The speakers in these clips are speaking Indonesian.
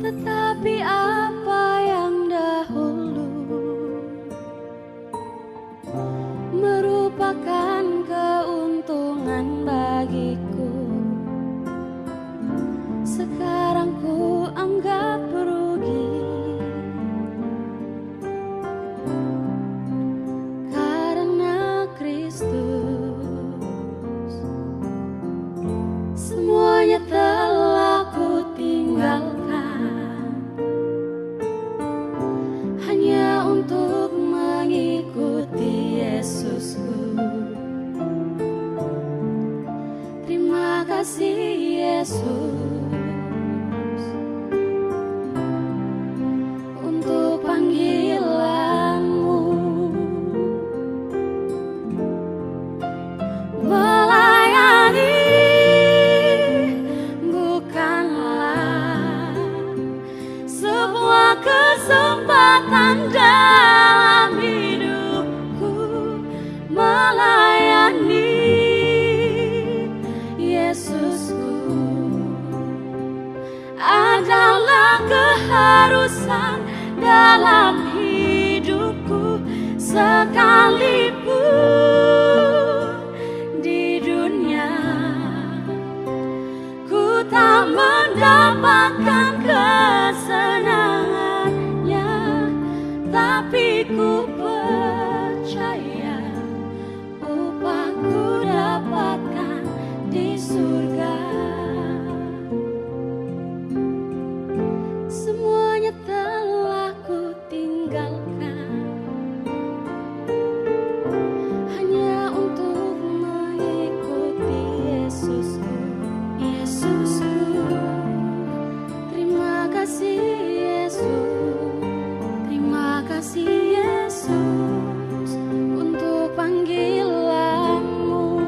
Tetapi apa yang dahulu merupakan keuntungan bagiku, sekarang ku anggap rugi. Karena Kristus semuanya telah ku tinggalkan, hanya untuk mengikuti Yesusku. Terima kasih Yesus untuk panggilanmu, melayani bukanlah sebuah kesempatan dalam hidupku. Melayani Yesusku adalah keharusan dalam hidupku, sekalipun di dunia ku tak mendapatkan kesenangannya, tapi ku percaya upahku dapatkan di surga. Semuanya telah ku tinggalkan, hanya untuk mengikuti Yesusku. Yesusku, terima kasih Yesus, terima kasih Yesus untuk panggilanmu.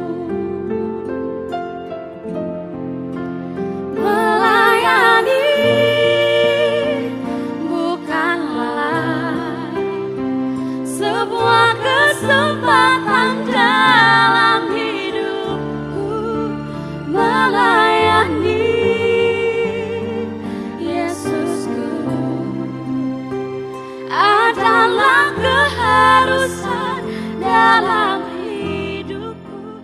Melayani bukanlah sebuah kesempatan dalam hidupku. Melayani Yesusku adalah keharusan dalam hidupku.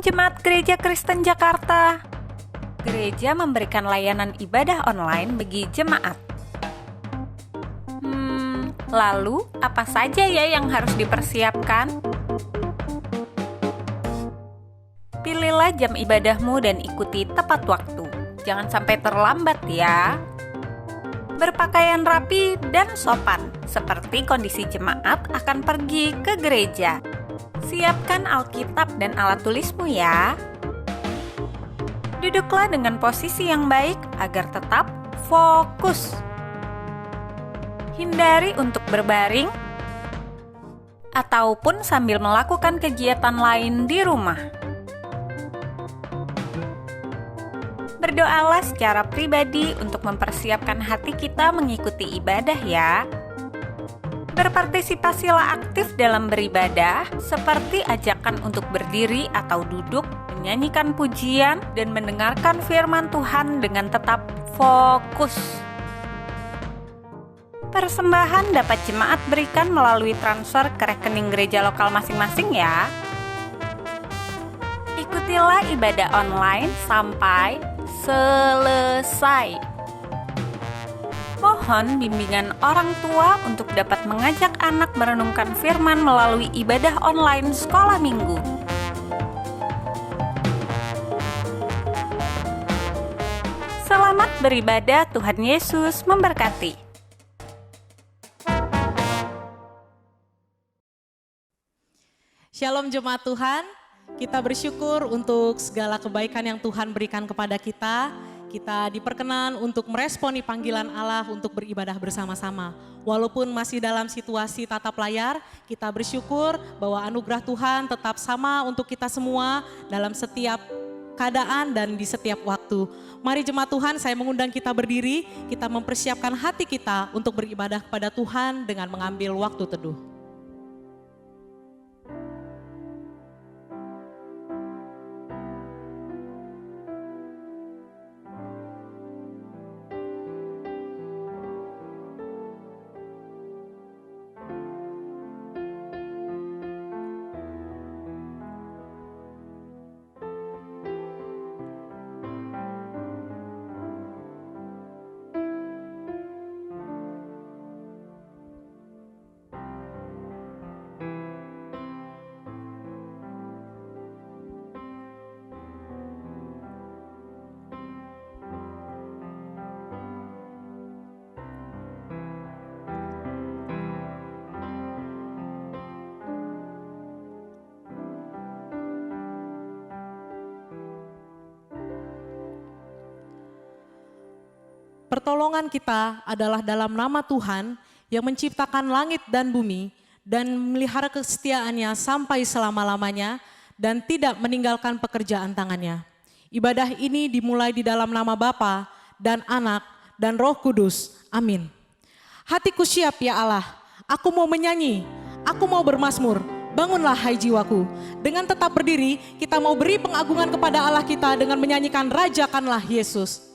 Jemaat Gereja Kristen Jakarta. Gereja memberikan layanan ibadah online bagi jemaat. Lalu apa saja ya yang harus dipersiapkan? Pilihlah jam ibadahmu dan ikuti tepat waktu. Jangan sampai terlambat ya. Berpakaian rapi dan sopan, seperti kondisi jemaat akan pergi ke gereja. Siapkan Alkitab dan alat tulismu ya. Duduklah dengan posisi yang baik agar tetap fokus. Hindari untuk berbaring ataupun sambil melakukan kegiatan lain di rumah. Berdoalah secara pribadi untuk mempersiapkan hati kita mengikuti ibadah ya. Berpartisipasilah aktif dalam beribadah, seperti ajakan untuk berdiri atau duduk, menyanyikan pujian, dan mendengarkan firman Tuhan dengan tetap fokus. Persembahan dapat jemaat berikan melalui transfer ke rekening gereja lokal masing-masing ya. Ikutilah ibadah online sampai selesai. Mohon bimbingan orang tua untuk dapat mengajak anak merenungkan firman melalui ibadah online sekolah minggu. Selamat beribadah, Tuhan Yesus memberkati. Shalom jemaat Tuhan, kita bersyukur untuk segala kebaikan yang Tuhan berikan kepada kita. Kita diperkenan untuk meresponi panggilan Allah untuk beribadah bersama-sama. Walaupun masih dalam situasi tatap layar, kita bersyukur bahwa anugerah Tuhan tetap sama untuk kita semua dalam setiap keadaan dan di setiap waktu. Mari jemaat Tuhan, saya mengundang kita berdiri, kita mempersiapkan hati kita untuk beribadah kepada Tuhan dengan mengambil waktu teduh. Pertolongan kita adalah dalam nama Tuhan yang menciptakan langit dan bumi dan memelihara kesetiaannya sampai selama-lamanya dan tidak meninggalkan pekerjaan tangannya. Ibadah ini dimulai di dalam nama Bapa dan Anak dan Roh Kudus. Amin. Hatiku siap ya Allah, aku mau menyanyi, aku mau bermazmur. Bangunlah hai jiwaku. Dengan tetap berdiri, kita mau beri pengagungan kepada Allah kita dengan menyanyikan Rajakanlah Yesus.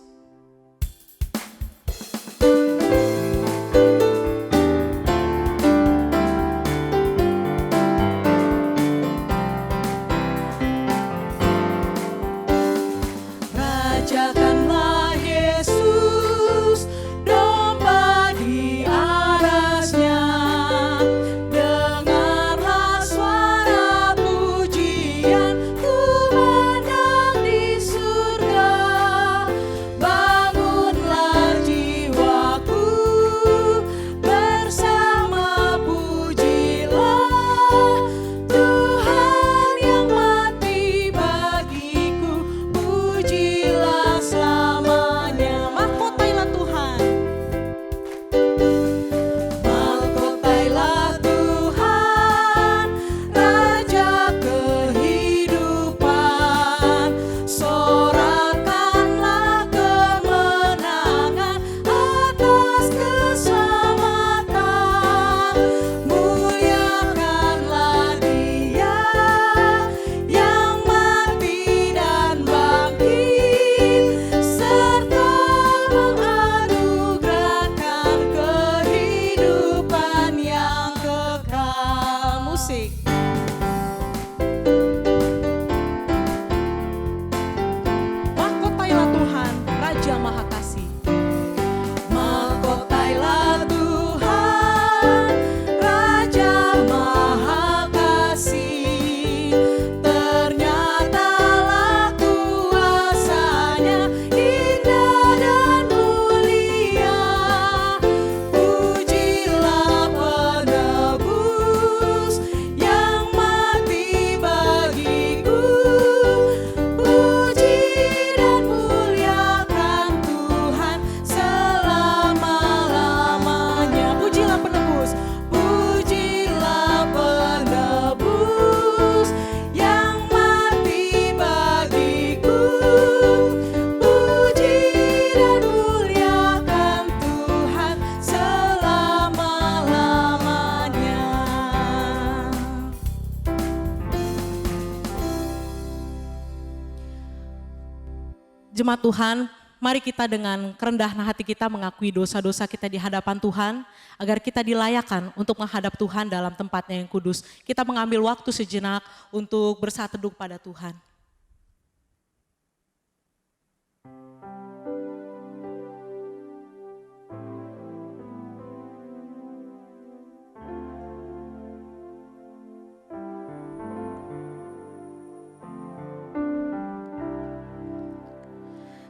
Jemaat Tuhan, mari kita dengan kerendahan hati kita mengakui dosa-dosa kita di hadapan Tuhan, agar kita dilayakan untuk menghadap Tuhan dalam tempatnya yang kudus. Kita mengambil waktu sejenak untuk bersatu teduh pada Tuhan.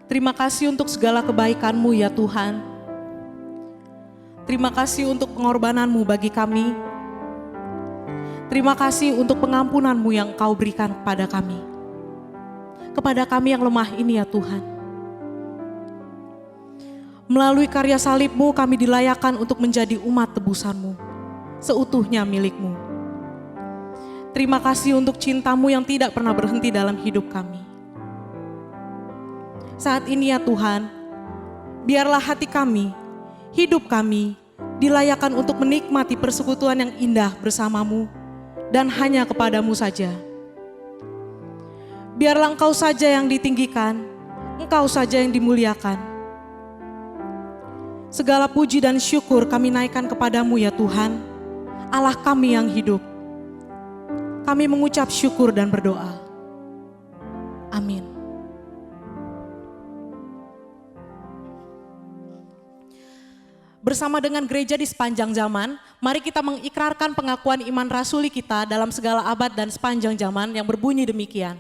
Terima kasih untuk segala kebaikan-Mu ya Tuhan. Terima kasih untuk pengorbanan-Mu bagi kami. Terima kasih untuk pengampunan-Mu yang Kau berikan kepada kami. Kepada kami yang lemah ini ya Tuhan. Melalui karya salib-Mu kami dilayakan untuk menjadi umat tebusan-Mu, seutuhnya milik-Mu. Terima kasih untuk cinta-Mu yang tidak pernah berhenti dalam hidup kami. Saat ini ya Tuhan, biarlah hati kami, hidup kami, dilayakan untuk menikmati persekutuan yang indah bersama-Mu dan hanya kepada-Mu saja. Biarlah Engkau saja yang ditinggikan, Engkau saja yang dimuliakan. Segala puji dan syukur kami naikkan kepada-Mu ya Tuhan, Allah kami yang hidup. Kami mengucap syukur dan berdoa. Amin. Bersama dengan gereja di sepanjang zaman, mari kita mengikrarkan pengakuan iman rasuli kita dalam segala abad dan sepanjang zaman yang berbunyi demikian.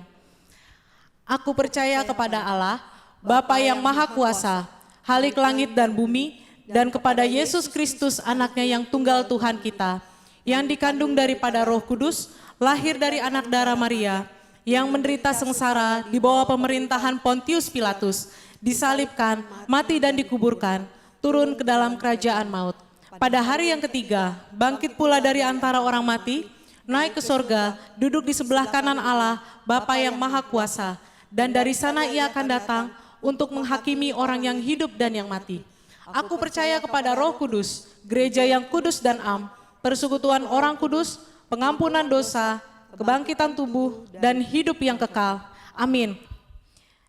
Aku percaya kepada Allah, Bapa yang Maha Kuasa, Khalik langit dan bumi, dan kepada Yesus Kristus anaknya yang tunggal Tuhan kita, yang dikandung daripada Roh Kudus, lahir dari anak darah Maria, yang menderita sengsara di bawah pemerintahan Pontius Pilatus, disalibkan, mati dan dikuburkan, turun ke dalam kerajaan maut. Pada hari yang ketiga, bangkit pula dari antara orang mati, naik ke sorga, duduk di sebelah kanan Allah, Bapa yang Maha Kuasa, dan dari sana ia akan datang untuk menghakimi orang yang hidup dan yang mati. Aku percaya kepada Roh Kudus, gereja yang kudus dan am, persekutuan orang kudus, pengampunan dosa, kebangkitan tubuh, dan hidup yang kekal. Amin.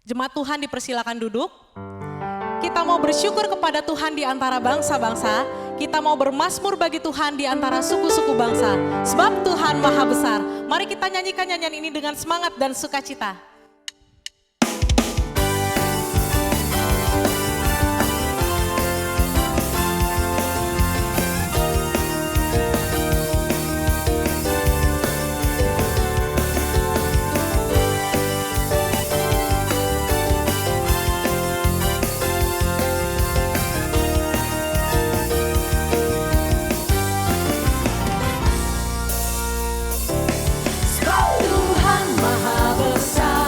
Jemaat Tuhan dipersilakan duduk. Kita mau bersyukur kepada Tuhan di antara bangsa-bangsa. Kita mau bermazmur bagi Tuhan di antara suku-suku bangsa. Sebab Tuhan Maha Besar. Mari kita nyanyikan nyanyian ini dengan semangat dan sukacita. Tuhan Maha Besar.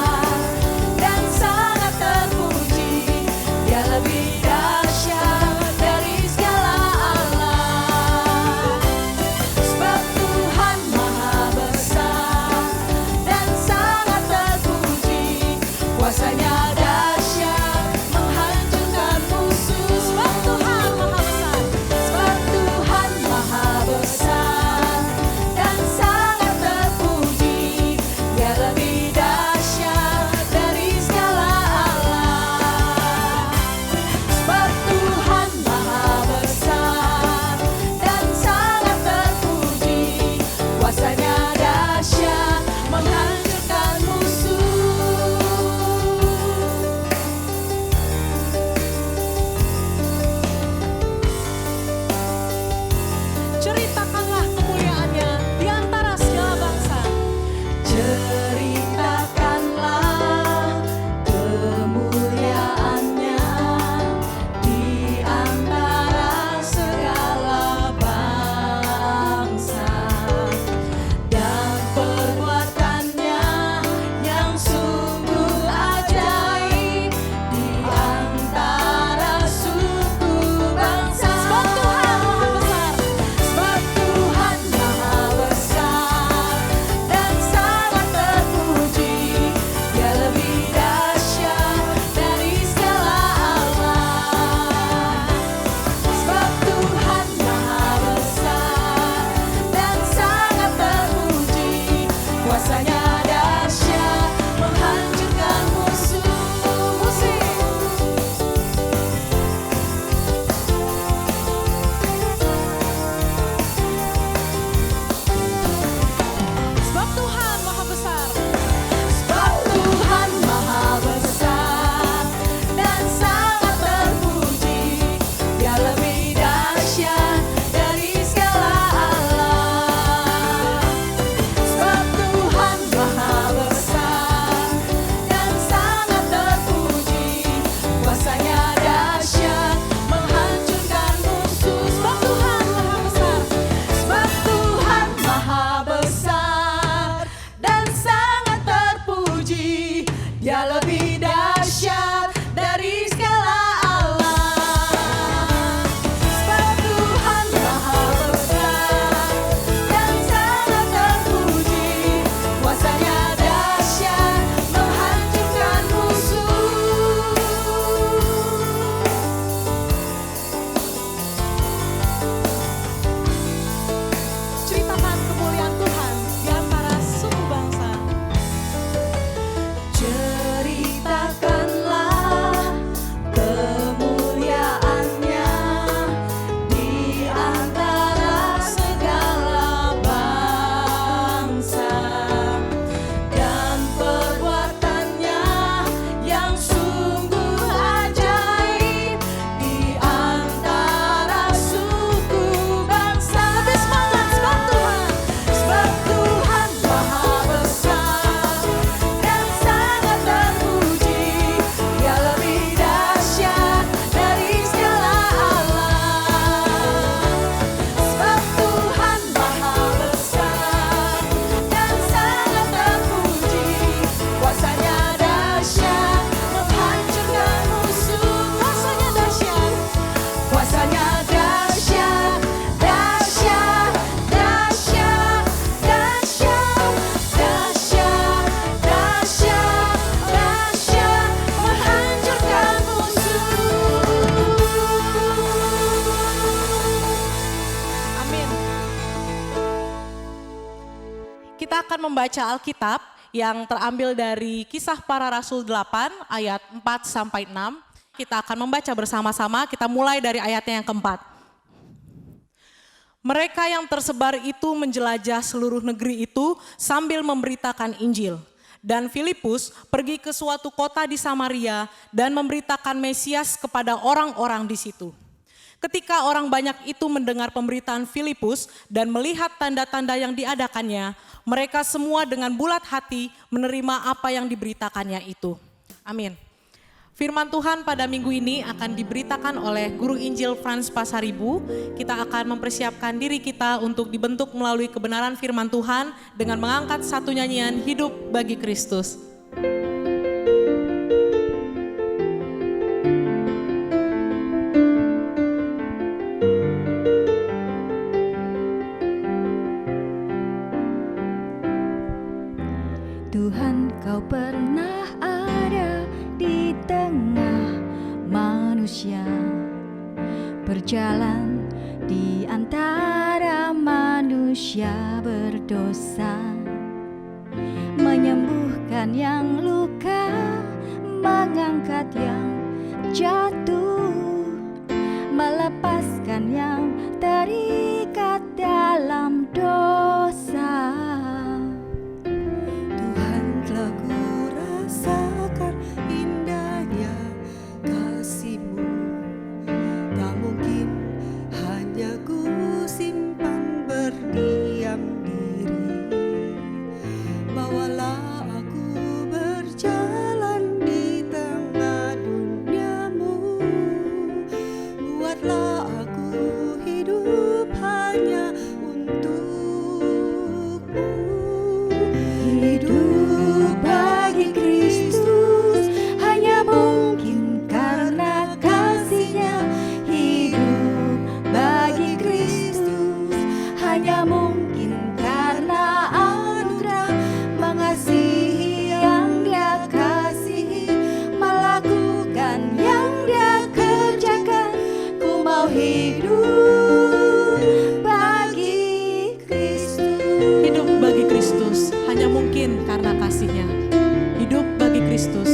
kita akan membaca Alkitab yang terambil dari Kisah Para Rasul 8 ayat 4 sampai 6. Kita akan membaca bersama-sama, kita mulai dari ayatnya yang keempat. Mereka yang tersebar itu menjelajah seluruh negeri itu sambil memberitakan Injil. Dan Filipus pergi ke suatu kota di Samaria dan memberitakan Mesias kepada orang-orang di situ. Ketika orang banyak itu mendengar pemberitaan Filipus dan melihat tanda-tanda yang diadakannya, mereka semua dengan bulat hati menerima apa yang diberitakannya itu. Amin. Firman Tuhan pada minggu ini akan diberitakan oleh Guru Injil Frans Pasaribu. Kita akan mempersiapkan diri kita untuk dibentuk melalui kebenaran firman Tuhan dengan mengangkat satu nyanyian Hidup Bagi Kristus. Tuhan, Kau pernah ada di tengah manusia, berjalan di antara manusia berdosa, menyembuhkan yang luka, mengangkat yang jatuh, melepaskan yang terikat dalam dosa. Tuhan, telah ku rasakan indahnya kasih-Mu. Tak mungkin hanya ku simpan berdiam diri. Bawalah aku berjalan di tengah dunia-Mu. Buatlah aku hidup hanya untuk-Mu. Hidup bagi Kristus hanya mungkin karena kasih-Nya. Hidup bagi Kristus hanya mungkin karena anugerah, mengasihi yang Dia kasihi, melakukan yang Dia kerjakan. Ku mau hidup bagi Kristus. Hidup bagi Kristus hanya mungkin karena kasih-Nya. Hidup bagi Kristus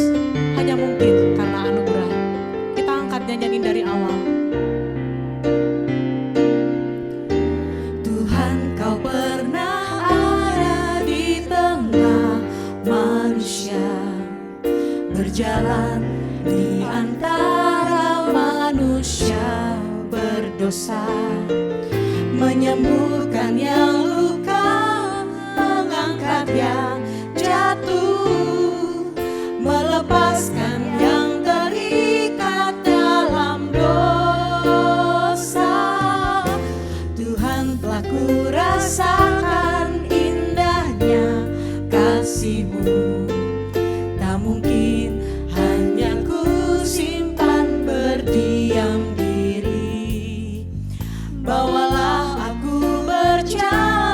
hanya mungkin karena anugerah. Kita angkat nyanyian dari awal. Tuhan, Kau pernah ada di tengah manusia, berjalan di antara manusia berdosa, menyembuhkan yang luka, mengangkat yang jatuh, melepaskan yang terikat dalam dosa. Tuhan, telah ku rasakan indahnya kasih-Mu. Tak mungkin hanya ku simpan berdiam diri. Bawalah aku berjalan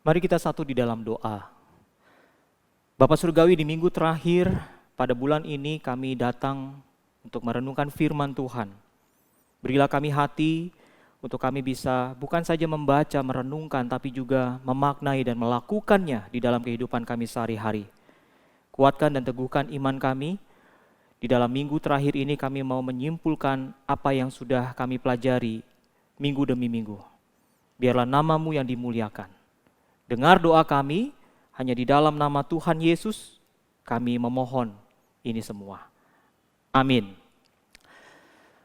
Mari kita satu di dalam doa. Bapak Surgawi, di minggu terakhir pada bulan ini kami datang untuk merenungkan firman Tuhan. Berilah kami hati untuk kami bisa bukan saja membaca, merenungkan, tapi juga memaknai dan melakukannya di dalam kehidupan kami sehari-hari. Kuatkan dan teguhkan iman kami. Di dalam minggu terakhir ini kami mau menyimpulkan apa yang sudah kami pelajari minggu demi minggu. Biarlah nama-Mu yang dimuliakan. Dengar doa kami, hanya di dalam nama Tuhan Yesus kami memohon ini semua. Amin.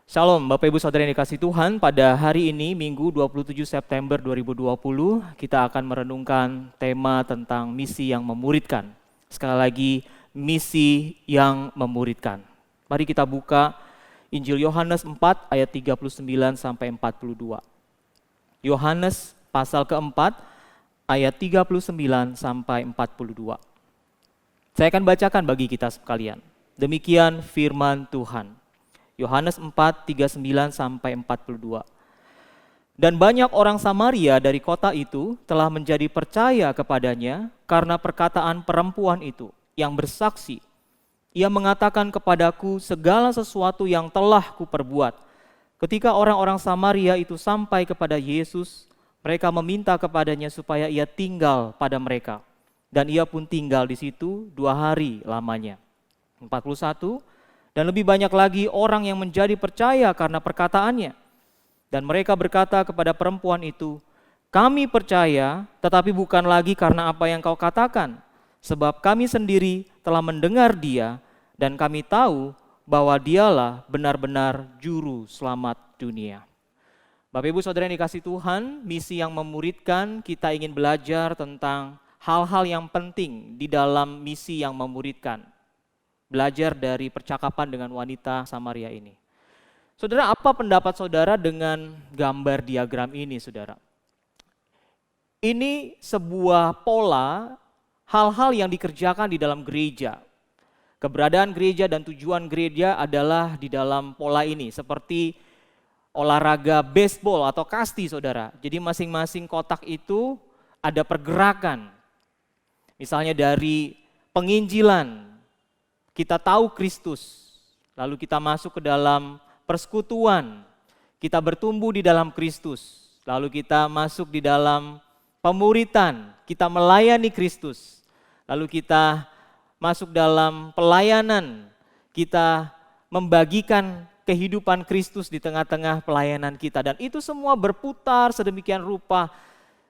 Shalom Bapak Ibu Saudara yang dikasihi Tuhan, pada hari ini Minggu 27 September 2020 kita akan merenungkan tema tentang misi yang memuridkan. Sekali lagi, misi yang memuridkan. Mari kita buka Injil Yohanes 4 ayat 39 sampai 42. Yohanes pasal keempat ayat 39 sampai 42. Saya akan bacakan bagi kita sekalian. Demikian firman Tuhan. Yohanes 4, 39 sampai 42. Dan banyak orang Samaria dari kota itu telah menjadi percaya kepadanya karena perkataan perempuan itu yang bersaksi. Ia mengatakan kepadaku segala sesuatu yang telah kuperbuat. Ketika orang-orang Samaria itu sampai kepada Yesus, mereka meminta kepadanya supaya ia tinggal pada mereka. Dan ia pun tinggal di situ 2 hari lamanya. 41. Dan lebih banyak lagi orang yang menjadi percaya karena perkataannya. Dan mereka berkata kepada perempuan itu, kami percaya tetapi bukan lagi karena apa yang kau katakan. Sebab kami sendiri telah mendengar dia dan kami tahu bahwa dialah benar-benar juru selamat dunia. Bapak Ibu Saudara yang dikasihi Tuhan, misi yang memuridkan, kita ingin belajar tentang hal-hal yang penting di dalam misi yang memuridkan. Belajar dari percakapan dengan wanita Samaria ini. Saudara, apa pendapat saudara dengan gambar diagram ini, saudara? Ini sebuah pola hal-hal yang dikerjakan di dalam gereja. Keberadaan gereja dan tujuan gereja adalah di dalam pola ini, seperti olahraga baseball atau kasti, saudara. Jadi masing-masing kotak itu ada pergerakan. Misalnya dari penginjilan, kita tahu Kristus, lalu kita masuk ke dalam persekutuan, kita bertumbuh di dalam Kristus, lalu kita masuk di dalam pemuritan, kita melayani Kristus, lalu kita masuk dalam pelayanan, kita membagikan kehidupan Kristus di tengah-tengah pelayanan kita. Dan itu semua berputar sedemikian rupa.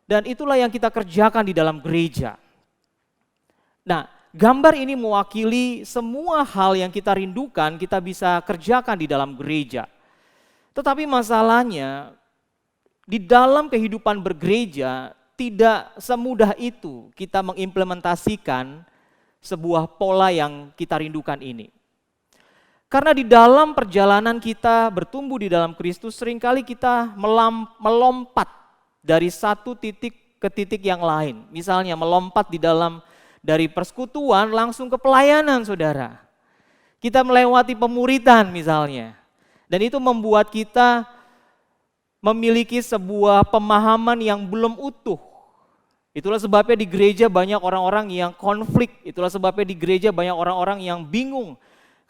Dan itulah yang kita kerjakan di dalam gereja. Nah, gambar ini mewakili semua hal yang kita rindukan, kita bisa kerjakan di dalam gereja. Tetapi masalahnya, di dalam kehidupan bergereja, tidak semudah itu kita mengimplementasikan sebuah pola yang kita rindukan ini. Karena di dalam perjalanan kita bertumbuh di dalam Kristus, seringkali kita melompat dari satu titik ke titik yang lain. Misalnya melompat dari persekutuan langsung ke pelayanan, saudara. Kita melewati pemuritan misalnya. Dan itu membuat kita memiliki sebuah pemahaman yang belum utuh. Itulah sebabnya di gereja banyak orang-orang yang konflik. Itulah sebabnya di gereja banyak orang-orang yang bingung.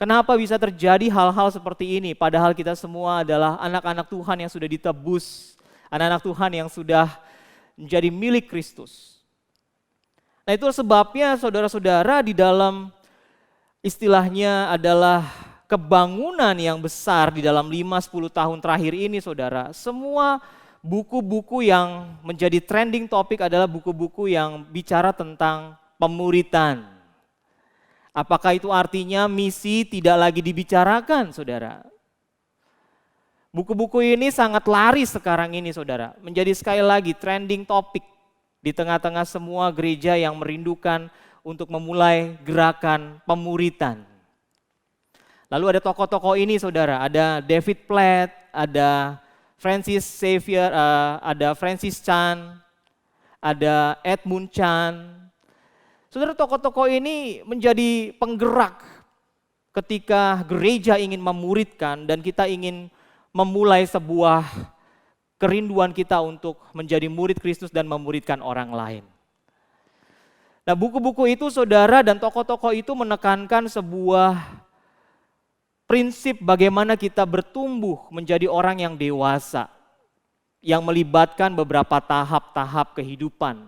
Kenapa bisa terjadi hal-hal seperti ini? Padahal kita semua adalah anak-anak Tuhan yang sudah ditebus. Anak-anak Tuhan yang sudah menjadi milik Kristus. Nah, itu sebabnya saudara-saudara di dalam istilahnya adalah kebangunan yang besar di dalam 5-10 tahun terakhir ini, saudara. Semua buku-buku yang menjadi trending topik adalah buku-buku yang bicara tentang pemuritan. Apakah itu artinya misi tidak lagi dibicarakan, saudara? Buku-buku ini sangat laris sekarang ini, saudara. Menjadi sekali lagi trending topik di tengah-tengah semua gereja yang merindukan untuk memulai gerakan pemuritan. Lalu ada tokoh-tokoh ini, saudara. Ada David Platt, ada Francis Xavier, ada Francis Chan, ada Edmund Chan. Saudara, tokoh-tokoh ini menjadi penggerak ketika gereja ingin memuridkan dan kita ingin memulai sebuah kerinduan kita untuk menjadi murid Kristus dan memuridkan orang lain. Nah, buku-buku itu saudara dan tokoh-tokoh itu menekankan sebuah prinsip bagaimana kita bertumbuh menjadi orang yang dewasa, yang melibatkan beberapa tahap-tahap kehidupan,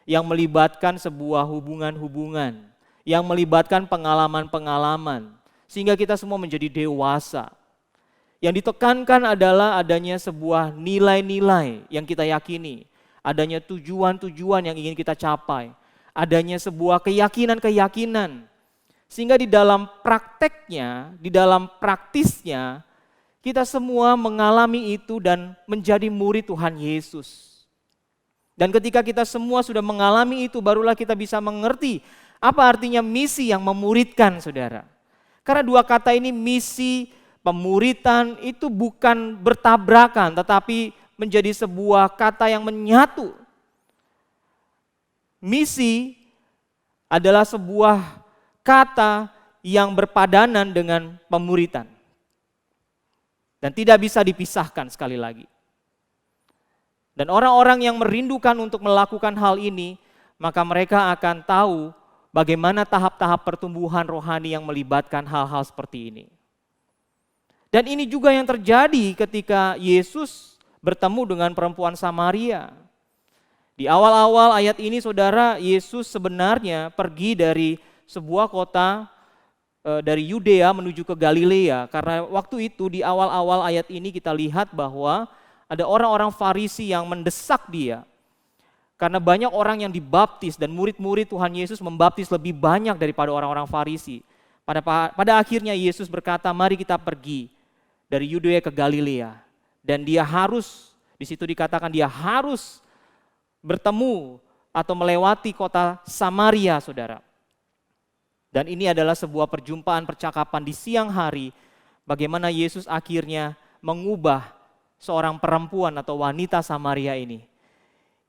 yang melibatkan sebuah hubungan-hubungan, yang melibatkan pengalaman-pengalaman, sehingga kita semua menjadi dewasa. Yang ditekankan adalah adanya sebuah nilai-nilai yang kita yakini, adanya tujuan-tujuan yang ingin kita capai, adanya sebuah keyakinan-keyakinan. Sehingga di dalam prakteknya, di dalam praktisnya, kita semua mengalami itu dan menjadi murid Tuhan Yesus. Dan ketika kita semua sudah mengalami itu, barulah kita bisa mengerti apa artinya misi yang memuridkan, saudara. Karena dua kata ini, misi, pemuritan, itu bukan bertabrakan, tetapi menjadi sebuah kata yang menyatu. Misi adalah sebuah kata yang berpadanan dengan pemuritan. Dan tidak bisa dipisahkan sekali lagi. Dan orang-orang yang merindukan untuk melakukan hal ini, maka mereka akan tahu bagaimana tahap-tahap pertumbuhan rohani yang melibatkan hal-hal seperti ini. Dan ini juga yang terjadi ketika Yesus bertemu dengan perempuan Samaria. Di awal-awal ayat ini, saudara, Yesus sebenarnya pergi dari sebuah kota dari Yudea menuju ke Galilea. Karena waktu itu di awal-awal ayat ini kita lihat bahwa ada orang-orang Farisi yang mendesak dia. Karena banyak orang yang dibaptis dan murid-murid Tuhan Yesus membaptis lebih banyak daripada orang-orang Farisi. Pada akhirnya Yesus berkata, mari kita pergi dari Yudea ke Galilea. Dan dia harus, di situ dikatakan dia harus bertemu atau melewati kota Samaria, saudara. Dan ini adalah sebuah perjumpaan percakapan di siang hari, bagaimana Yesus akhirnya mengubah seorang perempuan atau wanita Samaria ini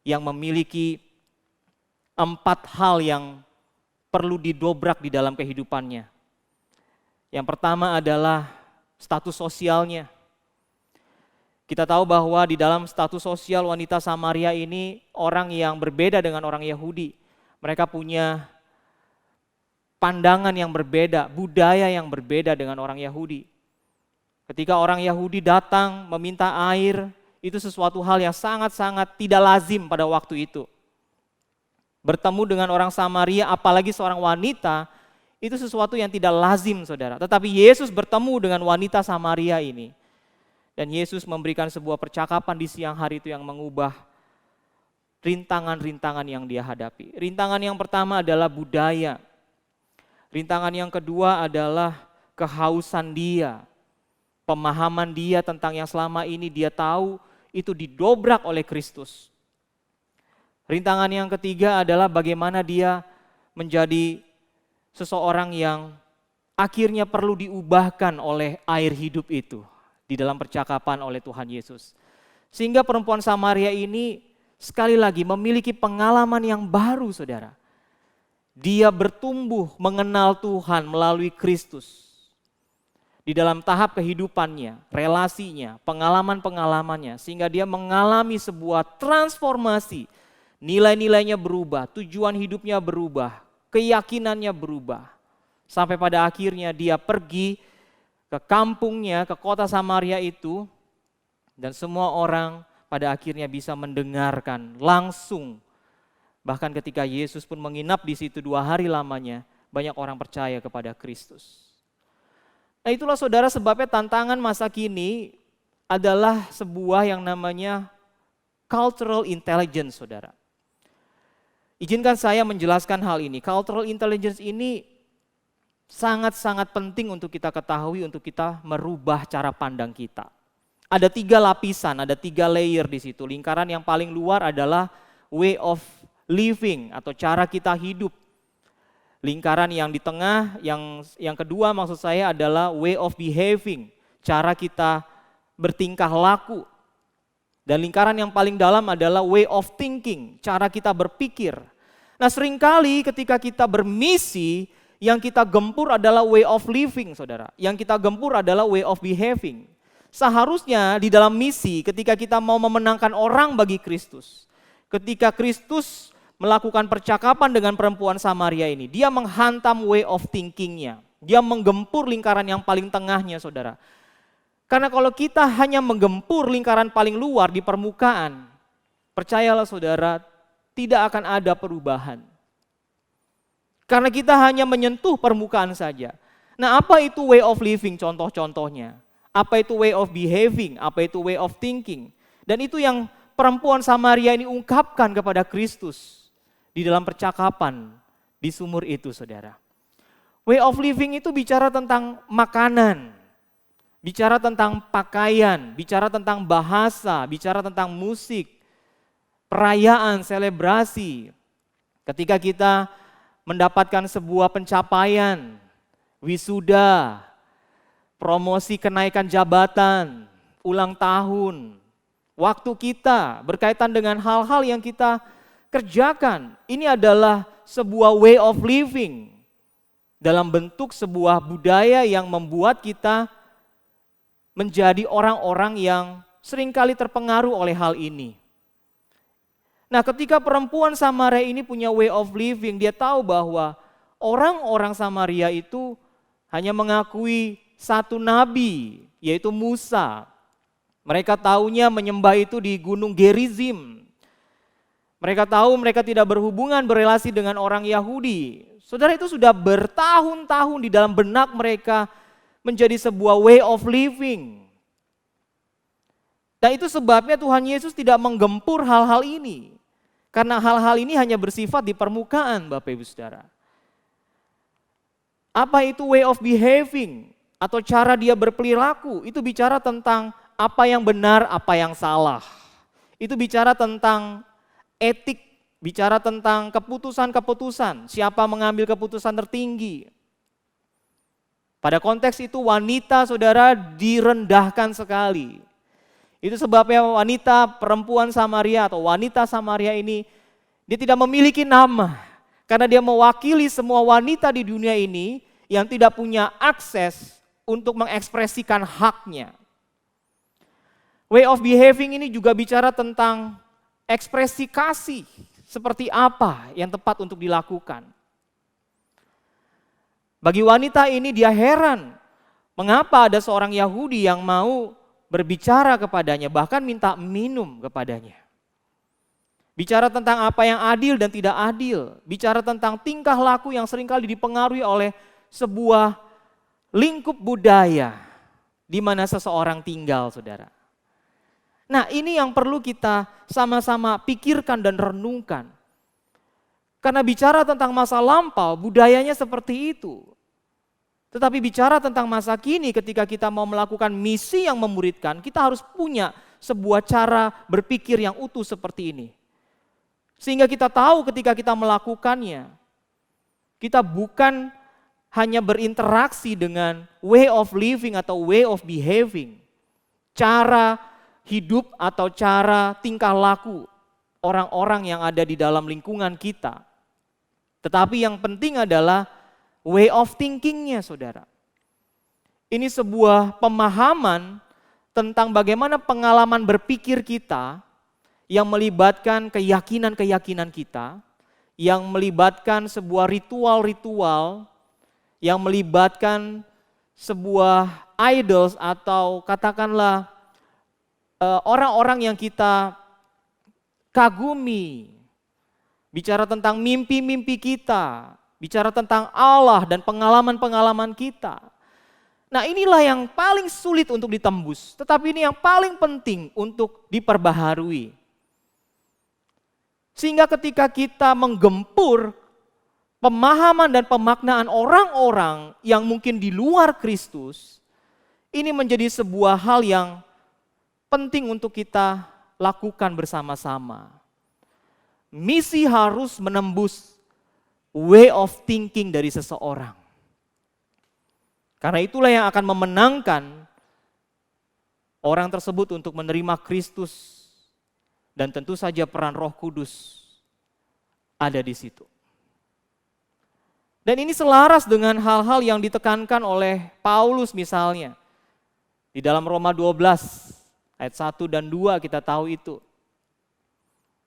yang memiliki 4 hal yang perlu didobrak di dalam kehidupannya. Yang pertama adalah status sosialnya. Kita tahu bahwa di dalam status sosial wanita Samaria ini orang yang berbeda dengan orang Yahudi. Mereka punya pandangan yang berbeda, budaya yang berbeda dengan orang Yahudi. Ketika orang Yahudi datang meminta air, itu sesuatu hal yang sangat-sangat tidak lazim pada waktu itu. Bertemu dengan orang Samaria, apalagi seorang wanita, itu sesuatu yang tidak lazim, saudara. Tetapi Yesus bertemu dengan wanita Samaria ini. Dan Yesus memberikan sebuah percakapan di siang hari itu yang mengubah rintangan-rintangan yang dia hadapi. Rintangan yang pertama adalah budaya. Rintangan yang kedua adalah kehausan dia. Pemahaman dia tentang yang selama ini dia tahu itu didobrak oleh Kristus. Rintangan yang ketiga adalah bagaimana dia menjadi seseorang yang akhirnya perlu diubahkan oleh air hidup itu di dalam percakapan oleh Tuhan Yesus. Sehingga perempuan Samaria ini sekali lagi memiliki pengalaman yang baru, saudara. Dia bertumbuh mengenal Tuhan melalui Kristus. Di dalam tahap kehidupannya, relasinya, pengalaman-pengalamannya. Sehingga dia mengalami sebuah transformasi. Nilai-nilainya berubah, tujuan hidupnya berubah, keyakinannya berubah. Sampai pada akhirnya dia pergi ke kampungnya, ke kota Samaria itu. Dan semua orang pada akhirnya bisa mendengarkan langsung. Bahkan ketika Yesus pun menginap di situ 2 hari lamanya, banyak orang percaya kepada Kristus. Nah, itulah saudara sebabnya tantangan masa kini adalah sebuah yang namanya cultural intelligence, saudara. Izinkan saya menjelaskan hal ini. Cultural intelligence ini sangat-sangat penting untuk kita ketahui, untuk kita merubah cara pandang kita. Ada 3 lapisan, ada 3 layer di situ. Lingkaran yang paling luar adalah way of living atau cara kita hidup. Lingkaran yang di tengah, yang kedua maksud saya adalah way of behaving, cara kita bertingkah laku. Dan lingkaran yang paling dalam adalah way of thinking, cara kita berpikir. Nah, seringkali ketika kita bermisi, yang kita gempur adalah way of living, saudara. Yang kita gempur adalah way of behaving. Seharusnya di dalam misi ketika kita mau memenangkan orang bagi Kristus, ketika Kristus melakukan percakapan dengan perempuan Samaria ini, dia menghantam way of thinking-nya. Dia menggempur lingkaran yang paling tengahnya, saudara. Karena kalau kita hanya menggempur lingkaran paling luar di permukaan, percayalah saudara, tidak akan ada perubahan. Karena kita hanya menyentuh permukaan saja. Nah, apa itu way of living? Contoh-contohnya. Apa itu way of behaving? Apa itu way of thinking? Dan itu yang perempuan Samaria ini ungkapkan kepada Kristus di dalam percakapan di sumur itu, saudara. Way of living itu bicara tentang makanan, bicara tentang pakaian, bicara tentang bahasa, bicara tentang musik, perayaan, selebrasi. Ketika kita mendapatkan sebuah pencapaian, wisuda, promosi kenaikan jabatan, ulang tahun, waktu kita berkaitan dengan hal-hal yang kita kerjakan. Ini adalah sebuah way of living dalam bentuk sebuah budaya yang membuat kita menjadi orang-orang yang seringkali terpengaruh oleh hal ini. Nah, ketika perempuan Samaria ini punya way of living, dia tahu bahwa orang-orang Samaria itu hanya mengakui satu nabi, yaitu Musa. Mereka taunya menyembah itu di Gunung Gerizim. Mereka tahu mereka tidak berhubungan, berelasi dengan orang Yahudi. Saudara, itu sudah bertahun-tahun di dalam benak mereka menjadi sebuah way of living. Dan itu sebabnya Tuhan Yesus tidak menggempur hal-hal ini. Karena hal-hal ini hanya bersifat di permukaan, Bapak Ibu Saudara. Apa itu way of behaving? Atau cara dia berperilaku, itu bicara tentang apa yang benar, apa yang salah. Itu bicara tentang etik, bicara tentang keputusan-keputusan, siapa mengambil keputusan tertinggi. Pada konteks itu wanita, saudara, direndahkan sekali. Itu sebabnya wanita perempuan Samaria atau wanita Samaria ini, dia tidak memiliki nama. Karena dia mewakili semua wanita di dunia ini yang tidak punya akses untuk mengekspresikan haknya. Way of behaving ini juga bicara tentang ekspresi kasih, seperti apa yang tepat untuk dilakukan. Bagi wanita ini dia heran, mengapa ada seorang Yahudi yang mau berbicara kepadanya, bahkan minta minum kepadanya. Bicara tentang apa yang adil dan tidak adil, bicara tentang tingkah laku yang seringkali dipengaruhi oleh sebuah lingkup budaya di mana seseorang tinggal, saudara. Nah, ini yang perlu kita sama-sama pikirkan dan renungkan. Karena bicara tentang masa lampau, budayanya seperti itu. Tetapi bicara tentang masa kini, ketika kita mau melakukan misi yang memuridkan, kita harus punya sebuah cara berpikir yang utuh seperti ini. Sehingga kita tahu ketika kita melakukannya, kita bukan hanya berinteraksi dengan way of living atau way of behaving, cara hidup atau cara tingkah laku orang-orang yang ada di dalam lingkungan kita. Tetapi yang penting adalah way of thinking-nya, saudara. Ini sebuah pemahaman tentang bagaimana pengalaman berpikir kita yang melibatkan keyakinan-keyakinan kita, yang melibatkan sebuah ritual-ritual, yang melibatkan sebuah idols atau katakanlah orang-orang yang kita kagumi. Bicara tentang mimpi-mimpi kita, bicara tentang Allah dan pengalaman-pengalaman kita. Nah, inilah yang paling sulit untuk ditembus, tetapi ini yang paling penting untuk diperbaharui. Sehingga ketika kita menggempur pemahaman dan pemaknaan orang-orang yang mungkin di luar Kristus, ini menjadi sebuah hal yang penting untuk kita lakukan bersama-sama. Misi harus menembus way of thinking dari seseorang. Karena itulah yang akan memenangkan orang tersebut untuk menerima Kristus. Dan tentu saja peran Roh Kudus ada di situ. Dan ini selaras dengan hal-hal yang ditekankan oleh Paulus misalnya. Di dalam Roma 12 ayat 1 dan 2 kita tahu itu.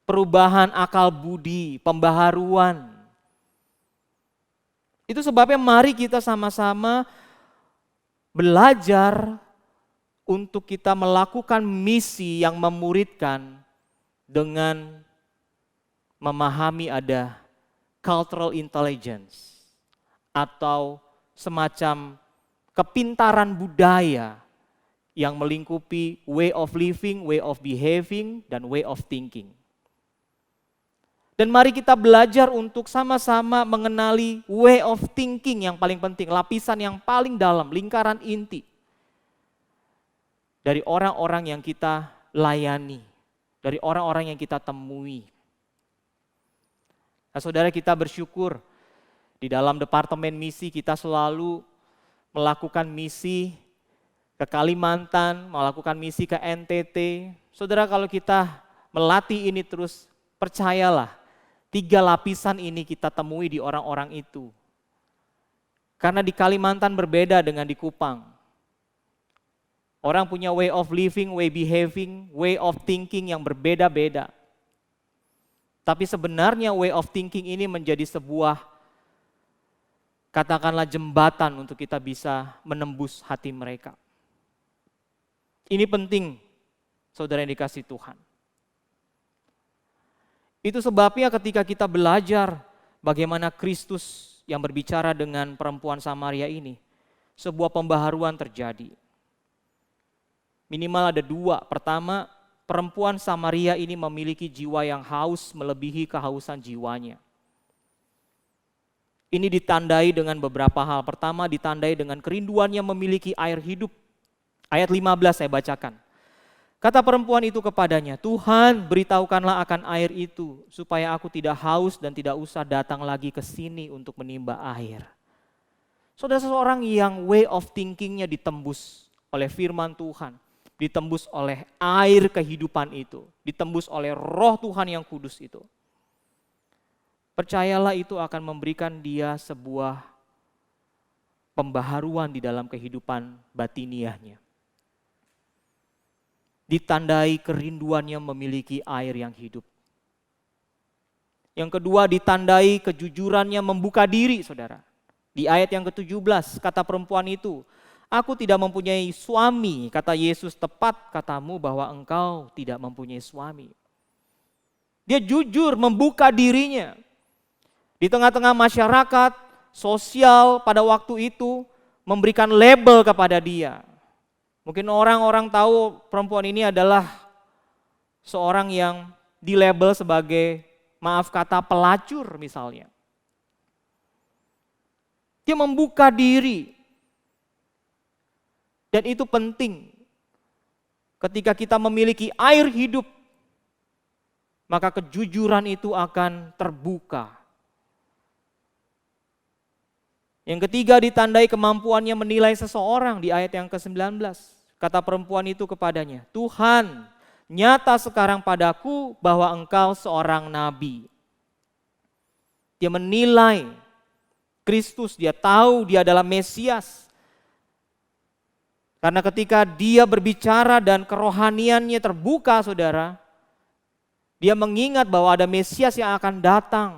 perubahan akal budi, pembaharuan. Itu sebabnya mari kita sama-sama belajar untuk kita melakukan misi yang memuridkan dengan memahami ada cultural intelligence atau semacam kepintaran budaya yang melingkupi way of living, way of behaving, dan way of thinking. Dan mari kita belajar untuk sama-sama mengenali way of thinking yang paling penting, lapisan yang paling dalam, lingkaran inti dari orang-orang yang kita layani, dari orang-orang yang kita temui. Nah, saudara, kita bersyukur di dalam departemen misi kita selalu melakukan misi ke Kalimantan, melakukan misi ke NTT. Saudara, kalau kita melatih ini terus, percayalah, 3 lapisan ini kita temui di orang-orang itu. Karena di Kalimantan berbeda dengan di Kupang. Orang punya way of living, way behaving, way of thinking yang berbeda-beda. Tapi sebenarnya way of thinking ini menjadi sebuah, katakanlah, jembatan untuk kita bisa menembus hati mereka. Ini penting, saudara yang dikasihi Tuhan. Itu sebabnya ketika kita belajar bagaimana Kristus yang berbicara dengan perempuan Samaria ini, sebuah pembaharuan terjadi. Minimal ada 2. Pertama, perempuan Samaria ini memiliki jiwa yang haus melebihi kehausan jiwanya. Ini ditandai dengan beberapa hal. Pertama, ditandai dengan kerinduannya memiliki air hidup. Ayat 15 saya bacakan. Kata perempuan itu kepadanya, Tuhan, beritahukanlah akan air itu, supaya aku tidak haus dan tidak usah datang lagi ke sini untuk menimba air. Saudara, seseorang yang way of thinkingnya ditembus oleh firman Tuhan, ditembus oleh air kehidupan itu, ditembus oleh roh Tuhan yang kudus itu. Percayalah, itu akan memberikan dia sebuah pembaharuan di dalam kehidupan batiniahnya. Ditandai kerinduannya memiliki air yang hidup. Yang kedua, ditandai kejujurannya membuka diri, saudara. Di ayat yang ke-17, kata perempuan itu, aku tidak mempunyai suami. Kata Yesus, tepat katamu bahwa engkau tidak mempunyai suami. Dia jujur membuka dirinya. Di tengah-tengah masyarakat, sosial pada waktu itu memberikan label kepada dia. Mungkin orang-orang tahu perempuan ini adalah seorang yang dilabel sebagai, maaf kata, pelacur misalnya. Dia membuka diri. Dan itu penting. Ketika kita memiliki air hidup, maka kejujuran itu akan terbuka. Yang ketiga, ditandai kemampuannya menilai seseorang di ayat yang ke-19. Kata perempuan itu kepadanya, Tuhan, nyata sekarang padaku bahwa engkau seorang nabi. Dia menilai Kristus, dia tahu dia adalah Mesias. Karena ketika dia berbicara dan kerohaniannya terbuka, saudara, dia mengingat bahwa ada Mesias yang akan datang,